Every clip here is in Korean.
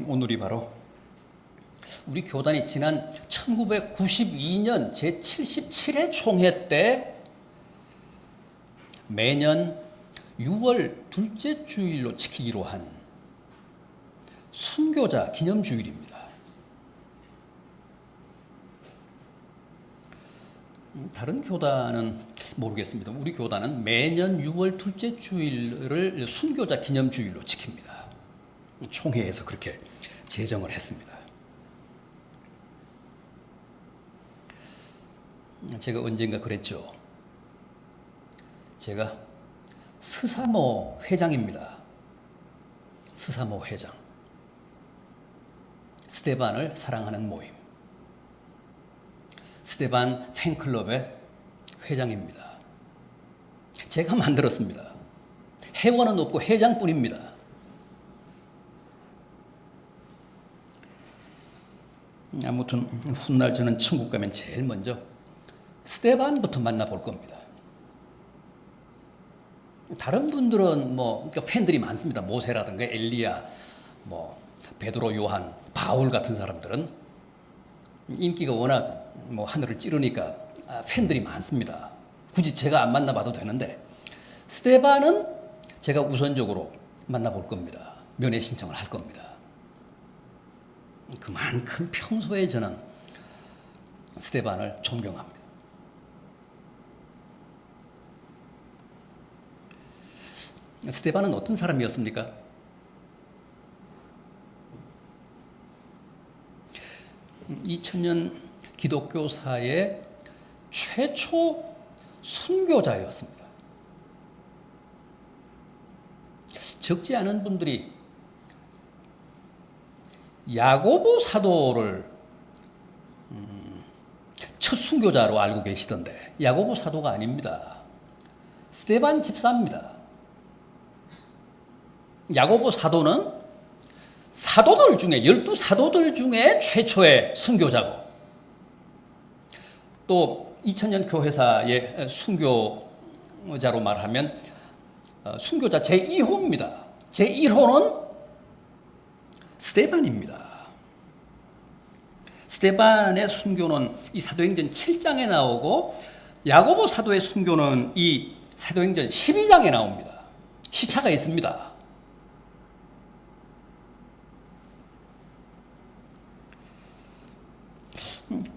오늘이 바로 우리 교단이 지난 1992년 제77회 총회 때 매년 6월 둘째 주일로 지키기로 한 순교자 기념주일입니다. 다른 교단은 모르겠습니다. 우리 교단은 매년 6월 둘째 주일을 순교자 기념주일로 지킵니다. 총회에서 그렇게 제정을 했습니다. 제가 언젠가 그랬죠. 제가 스사모 회장입니다. 스사모 회장. 스테반을 사랑하는 모임. 스테반 팬클럽의 회장입니다. 제가 만들었습니다. 회원은 없고 회장뿐입니다. 아무튼 훗날 저는 천국 가면 제일 먼저 스테반부터 만나볼 겁니다. 다른 분들은 팬들이 많습니다. 모세라든가 엘리야, 베드로, 요한, 바울 같은 사람들은 인기가 워낙 하늘을 찌르니까 팬들이 많습니다. 굳이 제가 안 만나봐도 되는데 스테반은 제가 우선적으로 만나볼 겁니다. 면회 신청을 할 겁니다. 그만큼 평소에 저는 스테반을 존경합니다. 스테반은 어떤 사람이었습니까? (2000년) 기독교사의 최초 순교자였습니다. 적지 않은 분들이 야고보 사도를 첫 순교자로 알고 계시던데 야고보 사도가 아닙니다. 스테반 집사입니다. 야고보 사도는 사도들 중에 12사도들 중에 최초의 순교자고 또 2000년 교회사의 순교자로 말하면 순교자 제2호입니다. 제1호는 스테반입니다. 스테반의 순교는 이 사도행전 7장에 나오고 야고보 사도의 순교는 이 사도행전 12장에 나옵니다. 시차가 있습니다.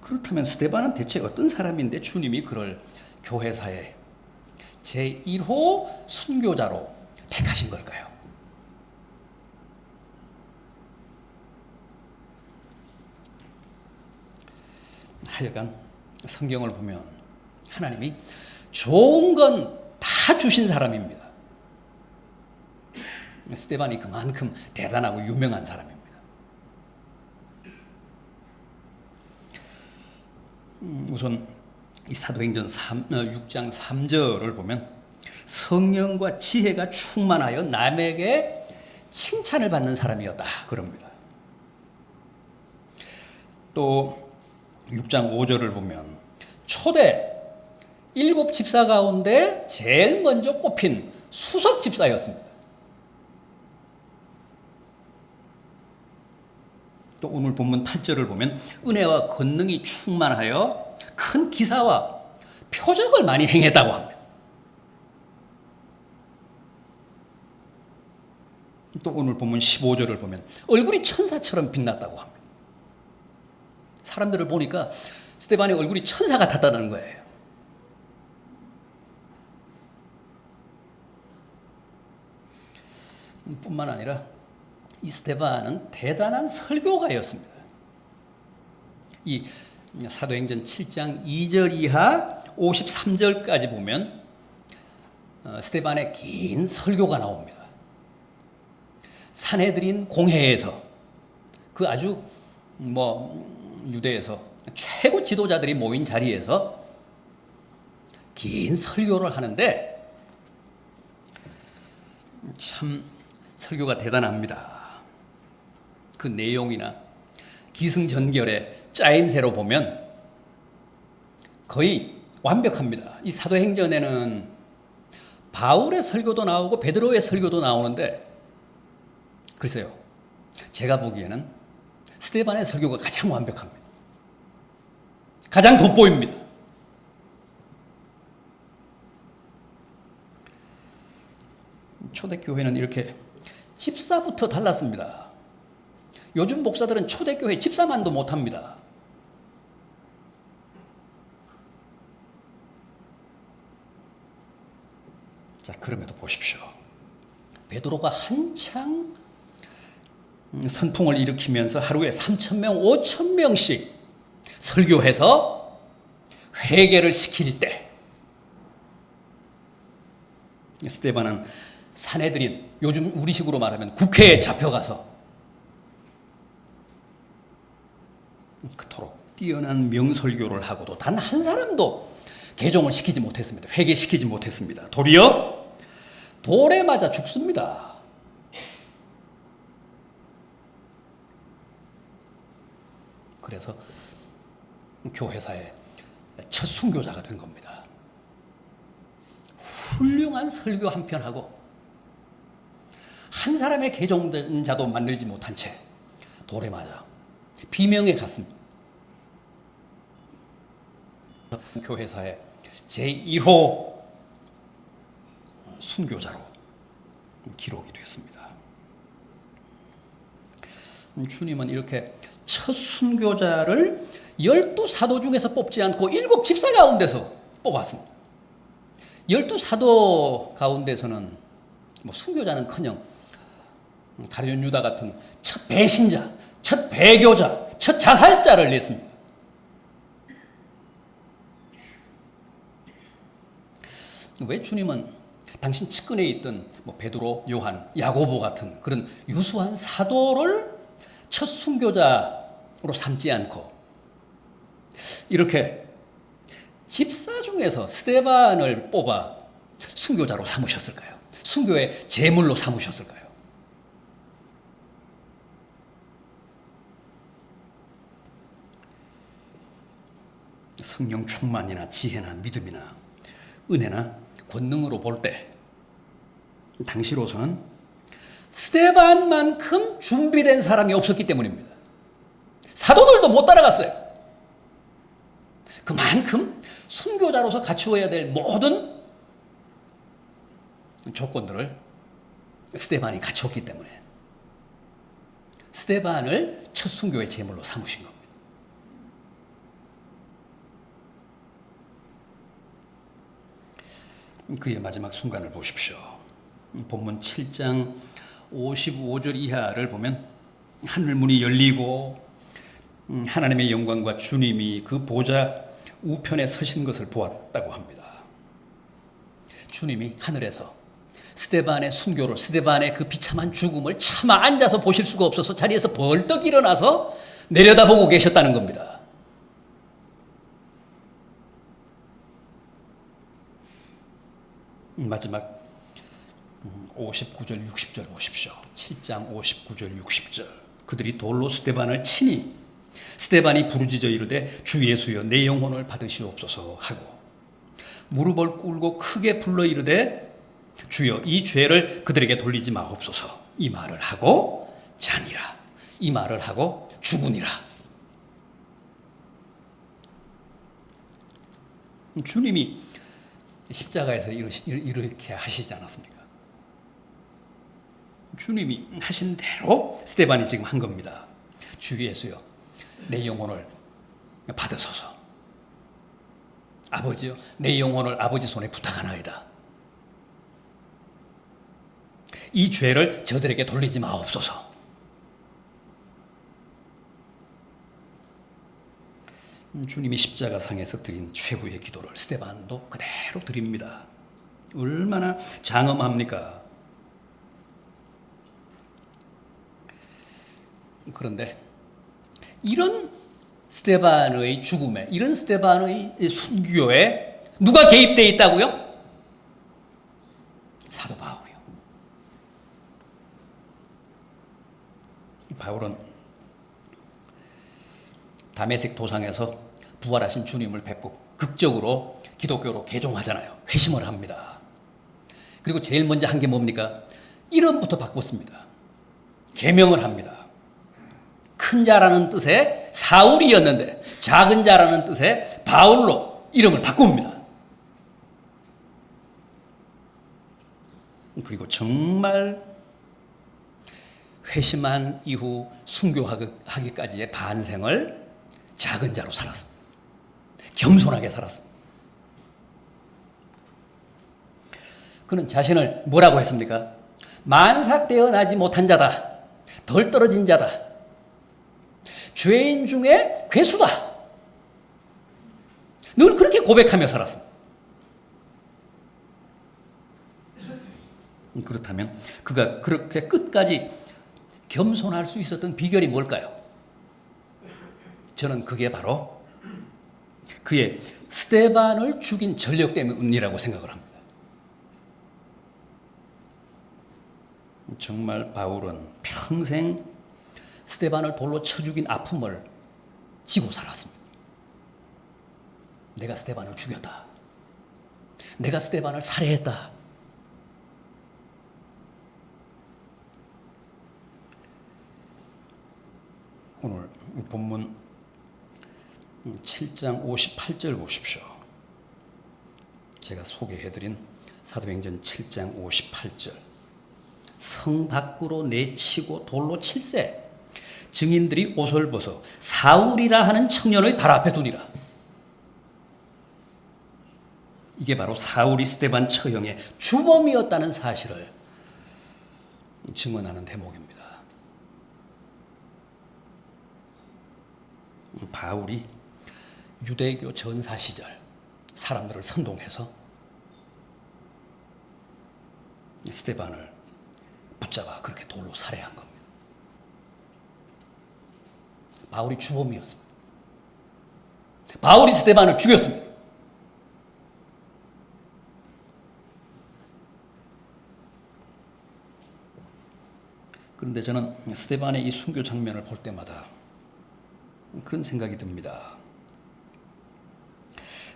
그렇다면 스테반은 대체 어떤 사람인데 주님이 그를 교회사의 제1호 순교자로 택하신 걸까요? 하여간 성경을 보면 하나님이 좋은 건 다 주신 사람입니다. 스테반이 그만큼 대단하고 유명한 사람입니다. 우선 이 사도행전 6장 3절을 보면 성령과 지혜가 충만하여 남에게 칭찬을 받는 사람이었다 그럽니다. 또 6장 5절을 보면 초대 7 집사 가운데 제일 먼저 꼽힌 수석 집사였습니다. 또 오늘 본문 8절을 보면 은혜와 권능이 충만하여 큰 기사와 표적을 많이 행했다고 합니다. 또 오늘 본문 15절을 보면 얼굴이 천사처럼 빛났다고 합니다. 사람들을 보니까 스테반의 얼굴이 천사 같았다는 거예요. 뿐만 아니라 이 스테반은 대단한 설교가였습니다. 이 사도행전 7장 2절 이하 53절까지 보면 스테반의 긴 설교가 나옵니다. 산헤드린 공회에서 그 아주 유대에서 최고 지도자들이 모인 자리에서 긴 설교를 하는데 참 설교가 대단합니다. 그 내용이나 기승전결의 짜임새로 보면 거의 완벽합니다. 이 사도행전에는 바울의 설교도 나오고 베드로의 설교도 나오는데 글쎄요. 제가 보기에는 스데반의 설교가 가장 완벽합니다. 가장 돋보입니다. 초대교회는 이렇게 집사부터 달랐습니다. 요즘 목사들은 초대교회 집사만도 못합니다. 자, 그럼에도 보십시오. 베드로가 한창 선풍을 일으키면서 하루에 3,000명, 5,000명씩 설교해서 회개를 시킬 때 스데반은 사내들인, 요즘 우리식으로 말하면 국회에 잡혀가서 그토록 뛰어난 명설교를 하고도 단 한 사람도 개종을 시키지 못했습니다. 회개시키지 못했습니다. 도리어 돌에 맞아 죽습니다. 그래서 교회사의 첫 순교자가 된 겁니다. 훌륭한 설교 한 편 하고 한 사람의 개종된 자도 만들지 못한 채 돌에 맞아 비명에 갔습니다. 교회사의 제1호 순교자로 기록이 되었습니다. 주님은 이렇게 첫 순교자를 12사도 중에서 뽑지 않고 7 집사 가운데서 뽑았습니다. 12사도 가운데서는 순교자는커녕 가룟 유다 같은 첫 배신자, 첫 배교자, 첫 자살자를 냈습니다. 왜 주님은 당신 측근에 있던 베드로, 요한, 야고보 같은 그런 유수한 사도를 첫 순교자로 삼지 않고 이렇게 집사 중에서 스데반을 뽑아 순교자로 삼으셨을까요? 순교의 제물로 삼으셨을까요? 성령 충만이나 지혜나 믿음이나 은혜나 권능으로 볼 때 당시로서는 스데반만큼 준비된 사람이 없었기 때문입니다. 사도들도 못 따라갔어요. 그만큼 순교자로서 갖추어야 될 모든 조건들을 스데반이 갖췄기 때문에 스데반을 첫 순교의 제물로 삼으신 겁니다. 그의 마지막 순간을 보십시오. 본문 7장 55절 이하를 보면 하늘문이 열리고 하나님의 영광과 주님이 그 보좌 우편에 서신 것을 보았다고 합니다. 주님이 하늘에서 스데반의 순교를, 스데반의 그 비참한 죽음을 차마 앉아서 보실 수가 없어서 자리에서 벌떡 일어나서 내려다보고 계셨다는 겁니다. 마지막 59절 60절 보십시오. 7장 59절 60절 그들이 돌로 스데반을 치니 스데반이 부르짖어 이르되 주 예수여 내 영혼을 받으시옵소서 하고 무릎을 꿇고 크게 불러 이르되 주여 이 죄를 그들에게 돌리지 마옵소서. 이 말을 하고 자니라. 이 말을 하고 죽으니라. 주님이 십자가에서 이렇게 하시지 않았습니까? 주님이 하신 대로 스데반이 지금 한 겁니다. 주 예수여 내 영혼을 받으소서. 아버지여 내 영혼을 아버지 손에 부탁하나이다. 이 죄를 저들에게 돌리지 마옵소서. 주님이 십자가상에서 드린 최후의 기도를 스데반도 그대로 드립니다. 얼마나 장엄합니까? 그런데 이런 스데반의 죽음에, 이런 스데반의 순교에 누가 개입되어 있다고요? 사도 바울이요. 바울은 다메섹 도상에서 부활하신 주님을 뵙고 극적으로 기독교로 개종하잖아요. 회심을 합니다. 그리고 제일 먼저 한 게 뭡니까? 이름부터 바꿨습니다. 계명을 합니다. 큰 자라는 뜻의 사울이었는데 작은 자라는 뜻의 바울로 이름을 바꿉니다. 그리고 정말 회심한 이후 순교하기까지의 반생을 작은 자로 살았습니다. 겸손하게 살았습니다. 그는 자신을 뭐라고 했습니까? 만삭되어 나지 못한 자다. 덜 떨어진 자다. 죄인 중에 괴수다. 늘 그렇게 고백하며 살았습니다. 그렇다면 그가 그렇게 끝까지 겸손할 수 있었던 비결이 뭘까요? 저는 그게 바로 그의 스데반을 죽인 전력 때문이라고 생각을 합니다. 정말 바울은 평생 스데반을 돌로 쳐 죽인 아픔을 지고 살았습니다. 내가 스데반을 죽였다. 내가 스데반을 살해했다. 오늘 본문 7장 58절 보십시오. 제가 소개해드린 사도행전 7장 58절. 성 밖으로 내치고 돌로 칠세. 증인들이 옷을 벗어 사울이라 하는 청년의 발 앞에 두니라. 이게 바로 사울이 스데반 처형의 주범이었다는 사실을 증언하는 대목입니다. 바울이 유대교 전사 시절 사람들을 선동해서 스데반을 붙잡아 그렇게 돌로 살해한 겁니다. 바울이 주범이었습니다. 바울이 스데반을 죽였습니다. 그런데 저는 스데반의 이 순교 장면을 볼 때마다 그런 생각이 듭니다.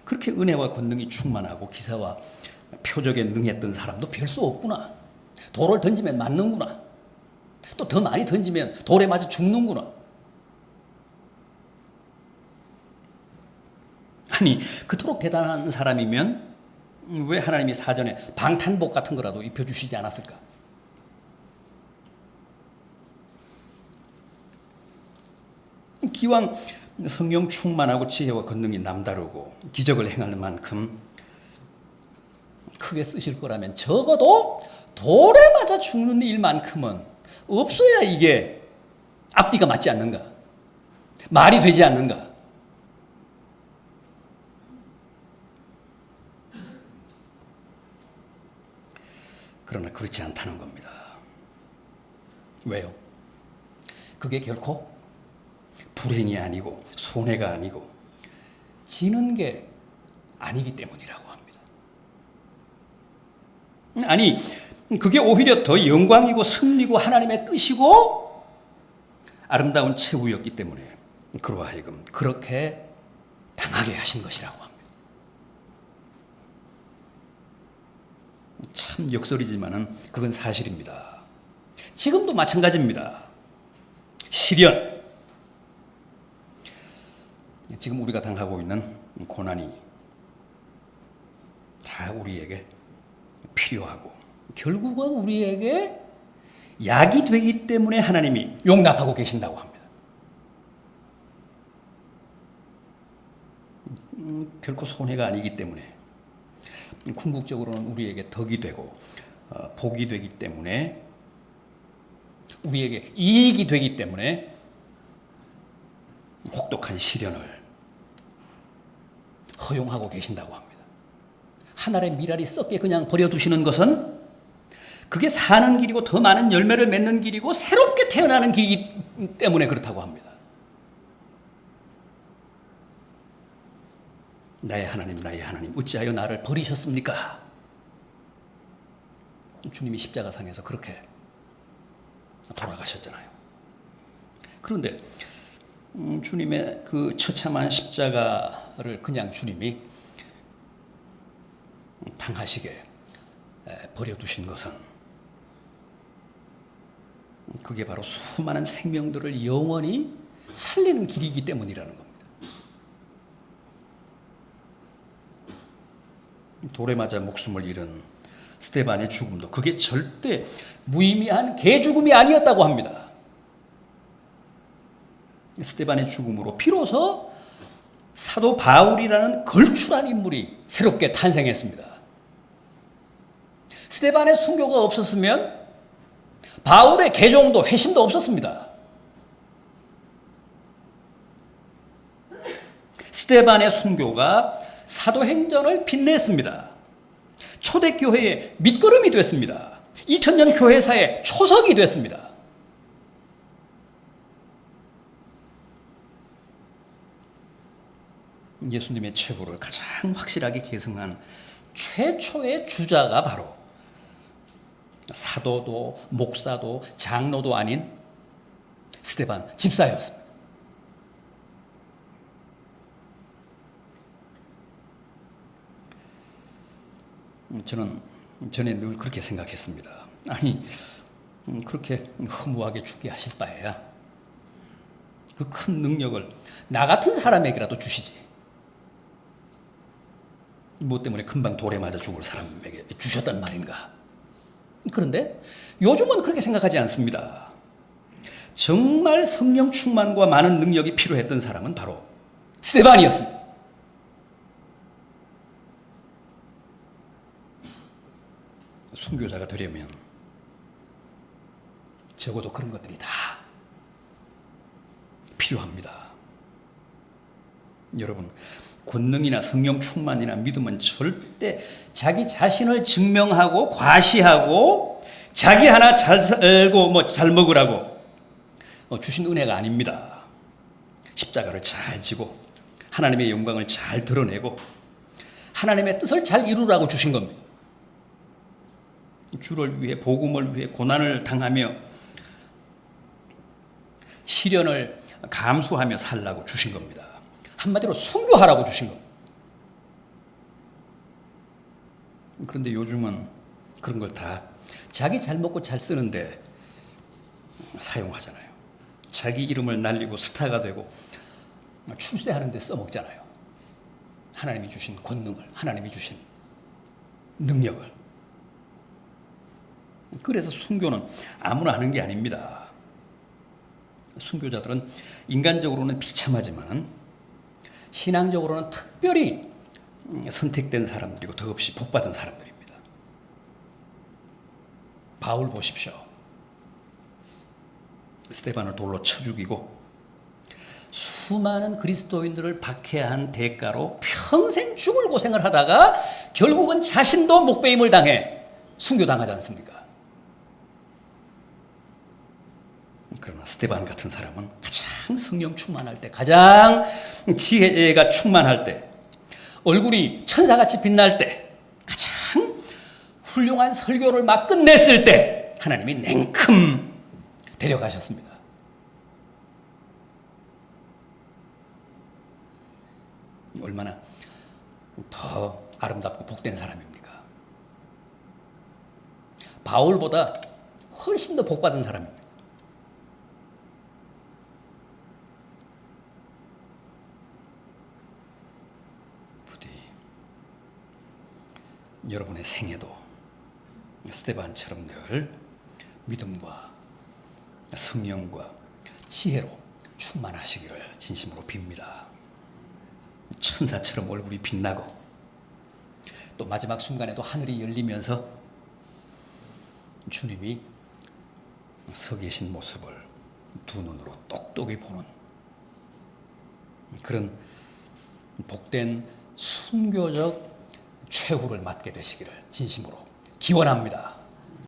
그렇게 은혜와 권능이 충만하고 기사와 표적에 능했던 사람도 별 수 없구나. 돌을 던지면 맞는구나. 또 더 많이 던지면 돌에 맞아 죽는구나. 아니, 그토록 대단한 사람이면 왜 하나님이 사전에 방탄복 같은 거라도 입혀주시지 않았을까? 기왕 성령 충만하고 지혜와 권능이 남다르고 기적을 행할 만큼 크게 쓰실 거라면 적어도 돌에 맞아 죽는 일만큼은 없어야 이게 앞뒤가 맞지 않는가? 말이 되지 않는가? 그러나 그렇지 않다는 겁니다. 왜요? 그게 결코 불행이 아니고 손해가 아니고 지는 게 아니기 때문이라고 합니다. 아니, 그게 오히려 더 영광이고 승리고 하나님의 뜻이고 아름다운 최후였기 때문에 그로 하여금 그렇게 당하게 하신 것이라고 합니다. 참 역설이지만은 그건 사실입니다. 지금도 마찬가지입니다. 시련, 지금 우리가 당하고 있는 고난이 다 우리에게 필요하고 결국은 우리에게 약이 되기 때문에 하나님이 용납하고 계신다고 합니다. 결코 손해가 아니기 때문에 궁극적으로는 우리에게 덕이 되고 복이 되기 때문에 우리에게 이익이 되기 때문에 혹독한 시련을 허용하고 계신다고 합니다. 하늘의 미랄이 썩게 그냥 버려두시는 것은 그게 사는 길이고 더 많은 열매를 맺는 길이고 새롭게 태어나는 길이기 때문에 그렇다고 합니다. 나의 하나님 어찌하여 나를 버리셨습니까? 주님이 십자가상에서 그렇게 돌아가셨잖아요. 그런데 주님의 그 처참한 십자가를 그냥 주님이 당하시게 버려두신 것은 그게 바로 수많은 생명들을 영원히 살리는 길이기 때문이라는 겁니다. 돌에 맞아 목숨을 잃은 스데반의 죽음도 그게 절대 무의미한 개죽음이 아니었다고 합니다. 스데반의 죽음으로 비로소 사도 바울이라는 걸출한 인물이 새롭게 탄생했습니다. 스데반의 순교가 없었으면 바울의 개종도 회심도 없었습니다. 스데반의 순교가 사도행전을 빛냈습니다. 초대교회의 밑거름이 됐습니다. 2000년 교회사의 초석이 됐습니다. 예수님의 최고를 가장 확실하게 계승한 최초의 주자가 바로 사도도 목사도 장로도 아닌 스데반 집사였습니다. 저는 전에 늘 그렇게 생각했습니다. 아니, 그렇게 허무하게 죽게 하실 바에야 그 큰 능력을 나 같은 사람에게라도 주시지. 뭐 때문에 금방 돌에 맞아 죽을 사람에게 주셨단 말인가. 그런데 요즘은 그렇게 생각하지 않습니다. 정말 성령 충만과 많은 능력이 필요했던 사람은 바로 스데반이었습니다. 순교자가 되려면 적어도 그런 것들이 다 필요합니다. 여러분, 권능이나 성령 충만이나 믿음은 절대 자기 자신을 증명하고 과시하고 자기 하나 잘 살고 잘 먹으라고 주신 은혜가 아닙니다. 십자가를 잘 지고 하나님의 영광을 잘 드러내고 하나님의 뜻을 잘 이루라고 주신 겁니다. 주를 위해 복음을 위해 고난을 당하며 시련을 감수하며 살라고 주신 겁니다. 한마디로 순교하라고 주신 겁니다. 그런데 요즘은 그런 걸 다 자기 잘 먹고 잘 쓰는데 사용하잖아요. 자기 이름을 날리고 스타가 되고 출세하는 데 써먹잖아요. 하나님이 주신 권능을, 하나님이 주신 능력을. 그래서 순교는 아무나 하는 게 아닙니다. 순교자들은 인간적으로는 비참하지만 신앙적으로는 특별히 선택된 사람들이고 더없이 복받은 사람들입니다. 바울 보십시오. 스데반을 돌로 쳐 죽이고 수많은 그리스도인들을 박해한 대가로 평생 죽을 고생을 하다가 결국은 자신도 목배임을 당해 순교당하지 않습니까? 그러나 스데반 같은 사람은 가장 성령 충만할 때, 가장 지혜가 충만할 때, 얼굴이 천사같이 빛날 때, 가장 훌륭한 설교를 막 끝냈을 때 하나님이 냉큼 데려가셨습니다. 얼마나 더 아름답고 복된 사람입니까? 바울보다 훨씬 더 복받은 사람입니다. 부디 여러분의 생애도 스데반처럼 늘 믿음과 성령과 지혜로 충만하시기를 진심으로 빕니다. 천사처럼 얼굴이 빛나고 또 마지막 순간에도 하늘이 열리면서 주님이 서 계신 모습을 두 눈으로 똑똑히 보는 그런 복된 순교적 최후를 맞게 되시기를 진심으로 기원합니다.